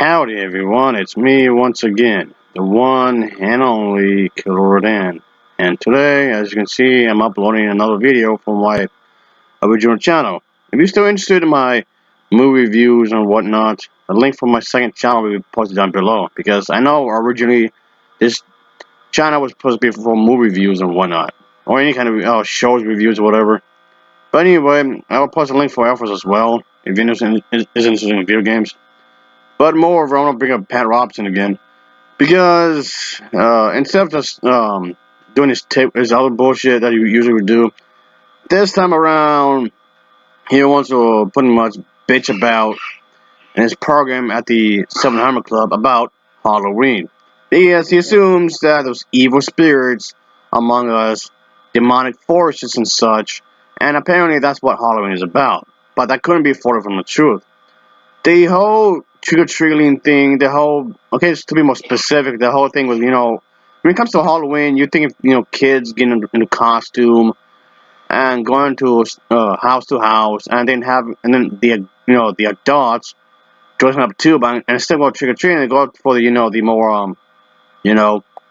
Howdy everyone, it's me once again, the one and only Killer Dan. And today, as you can see, I'm uploading another video from my original channel. If you're still interested in my movie reviews and whatnot, a link for my second channel will be posted down below. Because I know originally this channel was supposed to be for movie reviews and whatnot. Or any kind of shows, reviews, or whatever. But anyway, I will post a link for offers as well, if you're interested in video games. But moreover, I want to bring up Pat Robertson again. Because instead of just doing his other bullshit that he usually would do, this time around, he wants to pretty much bitch about in his program at the 700 Club about Halloween. Yes, he assumes that those evil spirits among us, demonic forces and such, and apparently that's what Halloween is about. But that couldn't be further from the truth. The whole trick-or-treating thing, okay, just to be more specific, the whole thing was, when it comes to Halloween, you think of, kids getting in a costume and going to house to house, and then the adults dressing up too, but instead of going trick-or-treating, they go for the more,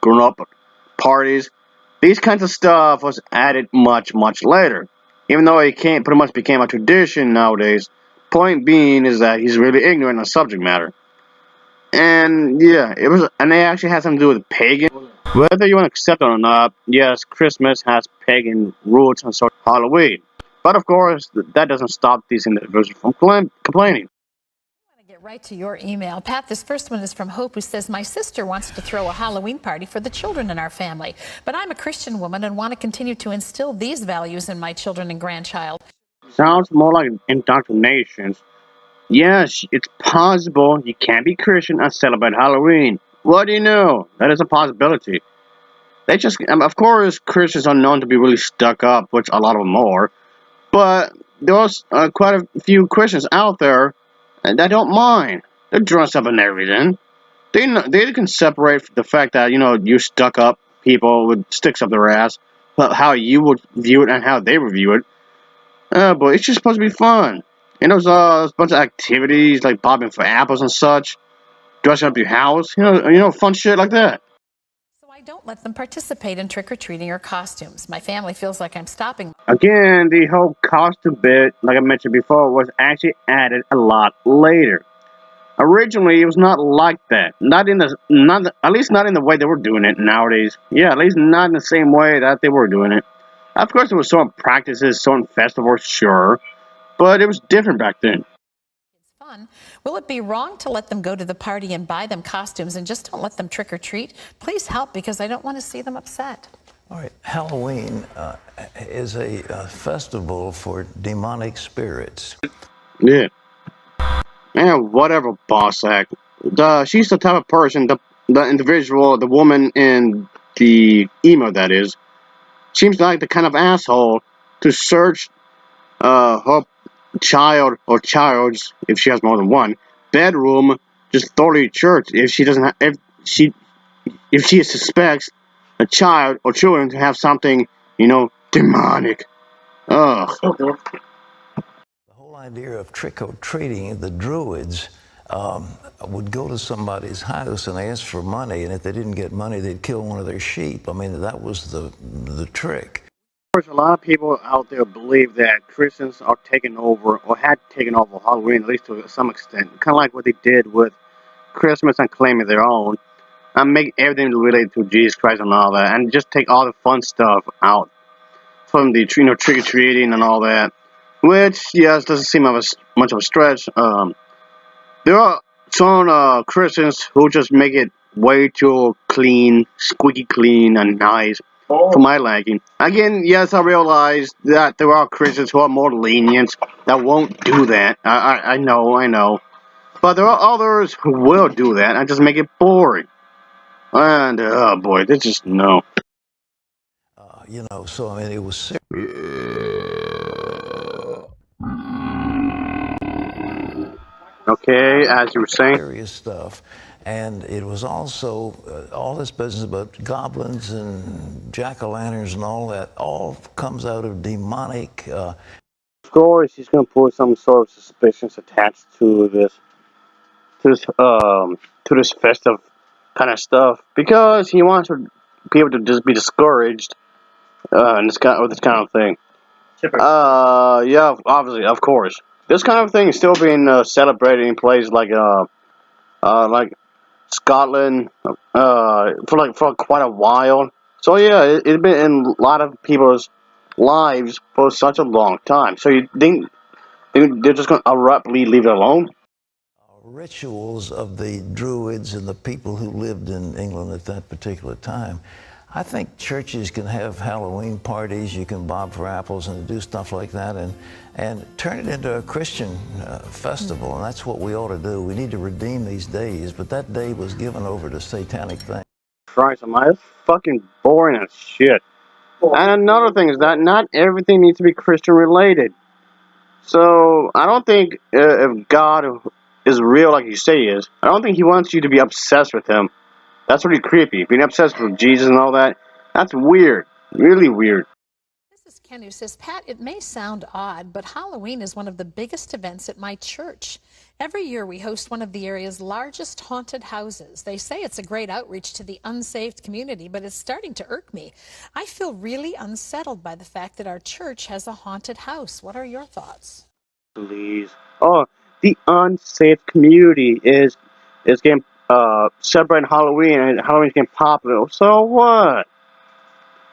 grown-up parties. These kinds of stuff was added much, much later, even though it pretty much became a tradition nowadays. Point being is that he's really ignorant on subject matter. And yeah, and it actually has something to do with pagan. Whether you want to accept it or not, yes, Christmas has pagan roots and so does Halloween. But of course, that doesn't stop these individuals from complaining. Get right to your email. Pat, this first one is from Hope, who says, my sister wants to throw a Halloween party for the children in our family, but I'm a Christian woman and want to continue to instill these values in my children and grandchild. Sounds more like indoctrination. Yes, it's possible you can be Christian and celebrate Halloween. What do you know? That is a possibility. Of course, Christians are known to be really stuck up, which a lot of them are, but there's quite a few Christians out there that don't mind. They're dressed up and everything. They can separate the fact that, you stuck up people with sticks up their ass, but how you would view it and how they would view it. But it's just supposed to be fun. And there's a bunch of activities like bobbing for apples and such, dressing up your house, fun shit like that. So I don't let them participate in trick-or-treating or costumes. My family feels like I'm stopping. Again, the whole costume bit, like I mentioned before, was actually added a lot later. Originally, it was not like that. At least not in the way they were doing it nowadays. Yeah, at least not in the same way that they were doing it. Of course, there were certain practices, certain festivals, sure, but it was different back then. It's fun. Will it be wrong to let them go to the party and buy them costumes and just don't let them trick-or-treat? Please help, because I don't want to see them upset. All right, Halloween is a festival for demonic spirits. Yeah. And whatever, boss act. She's the type of person, the individual, the woman in the email that is, seems like the kind of asshole to search her child or child's, if she has more than one, bedroom, just thoroughly church if she doesn't if she suspects a child or children to have something, demonic. Ugh. The whole idea of trick-or-treating, the Druids would go to somebody's house and ask for money, and if they didn't get money, they'd kill one of their sheep. I mean, that was the trick. Of course, a lot of people out there believe that Christians are taking over, or had taken over Halloween, at least to some extent. Kind of like what they did with Christmas and claiming their own, and make everything related to Jesus Christ and all that, and just take all the fun stuff out from the trick-or-treating and all that. Which, yes, doesn't seem much of a stretch. There are some Christians who just make it way too clean, squeaky clean, and nice for my liking. Again, yes, I realize that there are Christians who are more lenient that won't do that. I know. But there are others who will do that and just make it boring. And, oh boy, they just no. So I mean, it was serious. Okay, as you were saying. Serious stuff. And it was also all this business about goblins and jack-o'-lanterns and all that all comes out of demonic. Of course, he's going to put some sort of suspicions attached to this. to this festive kind of stuff because he wants people to just be discouraged and this kind of thing. Yeah, obviously, of course. This kind of thing is still being celebrated in places like Scotland, for quite a while. So yeah, it's been in a lot of people's lives for such a long time. So you think they're just going to abruptly leave it alone? Rituals of the Druids and the people who lived in England at that particular time. I think churches can have Halloween parties, you can bob for apples and do stuff like that and turn it into a Christian festival, and that's what we ought to do. We need to redeem these days, but that day was given over to satanic things. Christ, it's fucking boring as shit. And another thing is that not everything needs to be Christian related. So I don't think if God is real like you say he is, I don't think he wants you to be obsessed with him. That's really creepy. Being obsessed with Jesus and all that, that's weird. Really weird. This is Ken who says, Pat, it may sound odd, but Halloween is one of the biggest events at my church. Every year we host one of the area's largest haunted houses. They say it's a great outreach to the unsaved community, but it's starting to irk me. I feel really unsettled by the fact that our church has a haunted house. What are your thoughts? Please. Oh, the unsafe community is getting celebrating Halloween, and Halloween's getting popular. So what?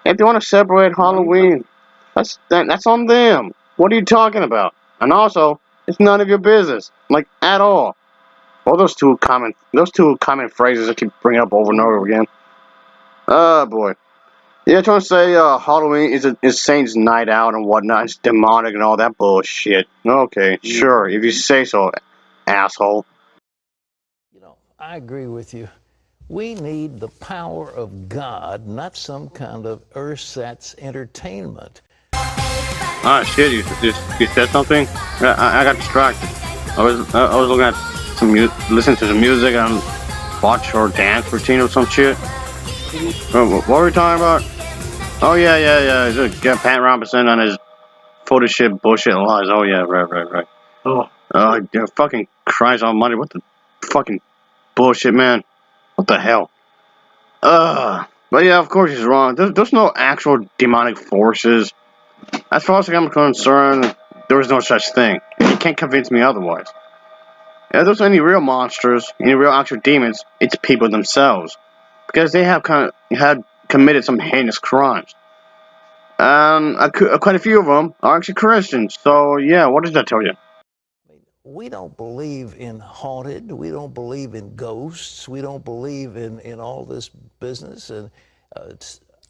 If they want to celebrate Halloween, that's on them. What are you talking about? And also, it's none of your business, like at all. Well, those two common phrases I keep bringing up over and over again. Oh boy. Yeah, trying to say Halloween is Satan's night out and whatnot. It's demonic and all that bullshit. Okay, sure, if you say so, asshole. You know, I agree with you. We need the power of God, not some kind of ersatz entertainment. Ah, shit, you said something? I got distracted. I was looking at listening to the music and watch or dance routine or some shit. What were we talking about? Oh yeah. Get Pat Robertson on his Photoshop bullshit lies. Oh yeah, right. Oh. Fucking Christ almighty, what the fucking bullshit, man. What the hell? But yeah, of course he's wrong. There's no actual demonic forces. As far as I'm concerned, there is no such thing. You can't convince me otherwise. If there's any real monsters, any real actual demons, it's people themselves. Because they have had committed some heinous crimes. Quite a few of them are actually Christians. So yeah, what does that tell you? We don't believe in haunted. We don't believe in ghosts. We don't believe in all this business. And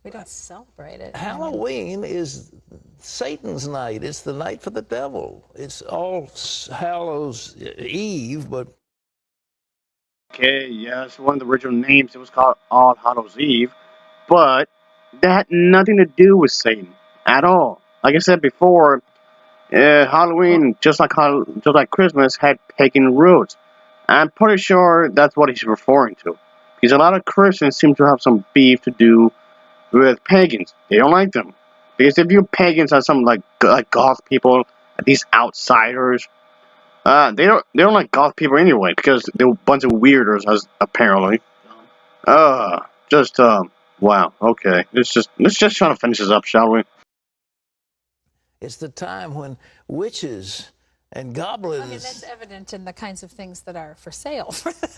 we don't celebrate it. Halloween is Satan's night. It's the night for the devil. It's All Hallows Eve, but... Okay, yes, one of the original names, it was called All Hallows Eve, but that had nothing to do with Satan at all. Like I said before, Halloween, just like Christmas, had pagan roots. I'm pretty sure that's what he's referring to. Because a lot of Christians seem to have some beef to do with pagans. They don't like them. Because they view pagans as some like goth people, these outsiders. They don't like goth people anyway, because they're a bunch of weirdos, as apparently. Wow, okay. Let's just try to finish this up, shall we? It's the time when witches and goblins... I mean, that's evident in the kinds of things that are for sale.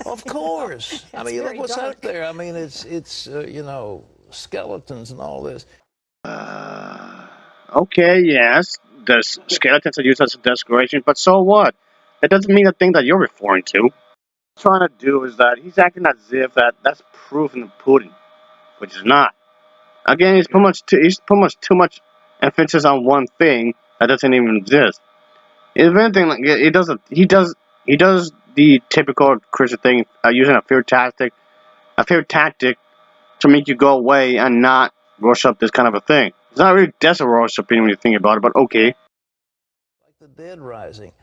Of course. I mean, look what's dark out there. I mean, it's you know, skeletons and all this. Okay, yes, the skeletons are used as a decoration, but so what? That doesn't mean the thing that you're referring to. What he's trying to do is that he's acting as if that's proof in the pudding, which is not. Again, he's put much too much emphasis on one thing that doesn't even exist. If anything, like he does the typical Christian thing, using a fear tactic to make you go away and not worship this kind of a thing. It's not really desert worshiping when you think about it, but okay. Like the dead rising.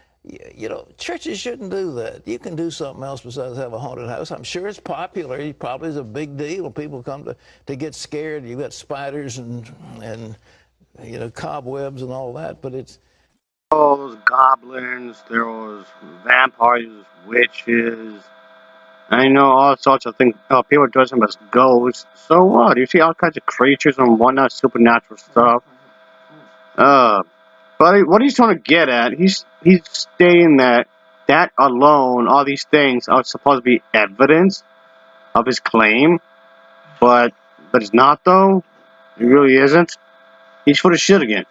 You know, churches shouldn't do that. You can do something else besides have a haunted house. I'm sure it's popular. It probably is a big deal. People come to get scared. You've got spiders and you know, cobwebs and all that, but it's All those goblins, there was vampires, witches, and all sorts of things. People dress them as ghosts. So what? You see all kinds of creatures and whatnot, supernatural stuff. But what he's trying to get at, he's stating that alone, all these things are supposed to be evidence of his claim, but it's not though. It really isn't. He's full of shit again.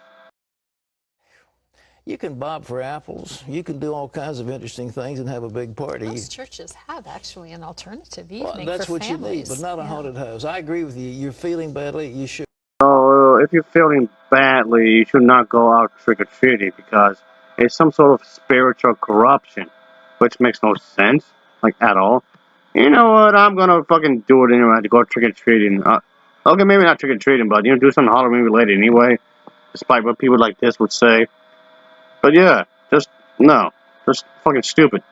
You can bob for apples. You can do all kinds of interesting things and have a big party. Most churches have actually an alternative evening Well, that's for what families. you need, but not a haunted house. I agree with you. You're feeling badly, you should. So if you're feeling badly, you should not go out trick-or-treating because it's some sort of spiritual corruption, which makes no sense, like at all. You know what? I'm gonna fucking do it anyway to go trick-or-treating. Okay, maybe not trick-or-treating, but do something Halloween related anyway, despite what people like this would say. But yeah, no, just fucking stupid,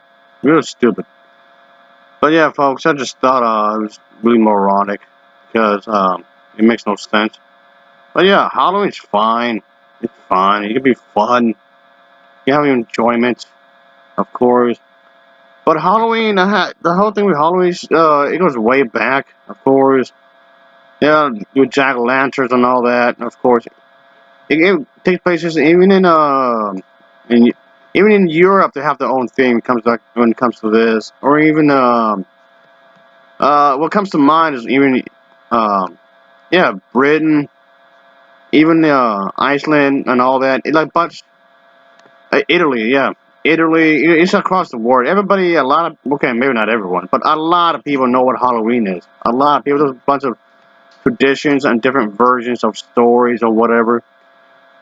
real stupid. But yeah, folks, I just thought it was really moronic because it makes no sense. But yeah, Halloween's fine. It's fine. It can be fun. You have enjoyment, of course. But Halloween, the whole thing with Halloween, it goes way back, of course. Yeah, with jack-o'-lanterns and all that, of course. It takes places even in even in Europe. They have their own thing when it comes to this, or even what comes to mind is even yeah, Britain, even Iceland and all that. Italy, yeah. Italy, it's across the world. Everybody, okay, maybe not everyone, but a lot of people know what Halloween is. A lot of people, there's a bunch of traditions and different versions of stories or whatever.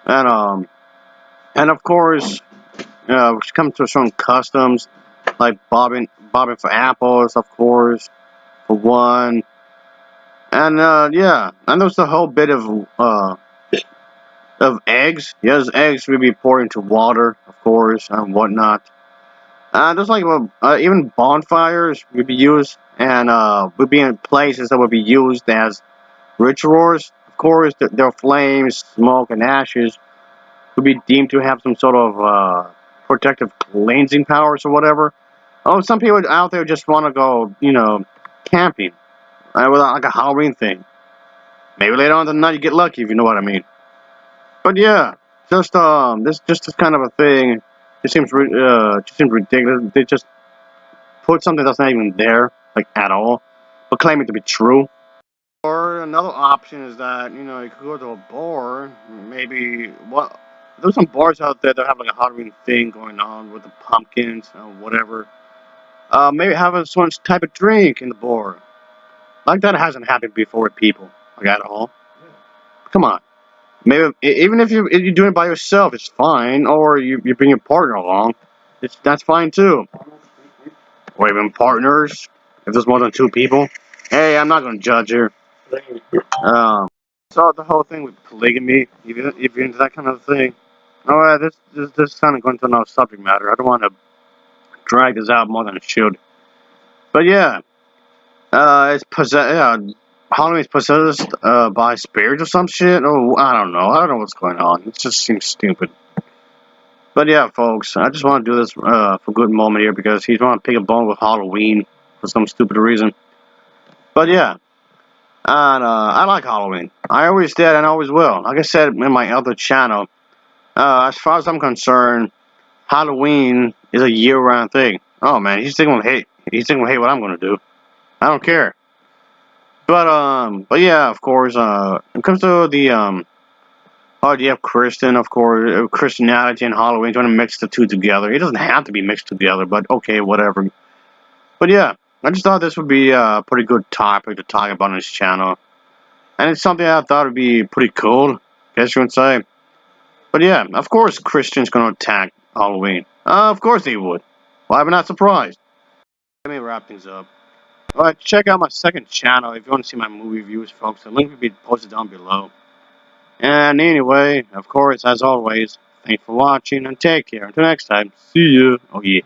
And of course, which comes to some customs, like bobbing for apples, of course, for one. And, yeah, and there's the whole bit of eggs. Yes, eggs will be poured into water, of course, and whatnot. There's like even bonfires would be used, and would be in places that would be used as rituals. Of course, their flames, smoke, and ashes would be deemed to have some sort of protective cleansing powers or whatever. Oh, some people out there just want to go, camping, without like a Halloween thing. Maybe later on in the night you get lucky, if you know what I mean. But yeah, this kind of a thing. Just seems ridiculous. They just put something that's not even there, like at all, but claim it to be true. Or another option is that you could go to a bar. Maybe there's some bars out there that have like a Halloween thing going on with the pumpkins or whatever. Maybe having some type of drink in the bar. Like that hasn't happened before with people, like at all. Come on. Maybe even if you're doing it by yourself, it's fine. Or you bring your partner along, that's fine too. Or even partners, if there's more than two people. Hey, I'm not gonna judge here. So the whole thing with polygamy, if you're into that kind of thing. Alright, this is kind of going to another subject matter. I don't want to drag this out more than it should. But yeah, Halloween's possessed by spirits or some shit. Oh, I don't know. I don't know what's going on. It just seems stupid. But yeah, folks, I just want to do this for a good moment here because he's want to pick a bone with Halloween for some stupid reason. But yeah, and I like Halloween. I always did and always will. Like I said in my other channel, as far as I'm concerned, Halloween is a year-round thing. Oh man, he's thinking gonna hate. He's thinking gonna hate what I'm gonna do. I don't care. But yeah, of course, when it comes to the idea of of course, Christianity and Halloween, trying to mix the two together. It doesn't have to be mixed together, but okay, whatever. But yeah, I just thought this would be a pretty good topic to talk about on this channel. And it's something I thought would be pretty cool, I guess you would say. But yeah, of course Christians gonna attack Halloween. Of course they would. Why am I not surprised? Let me wrap things up. Alright, check out my second channel if you want to see my movie reviews, folks. The link will be posted down below. And anyway, of course, as always, thanks for watching and take care. Until next time, see ya. Oh yeah.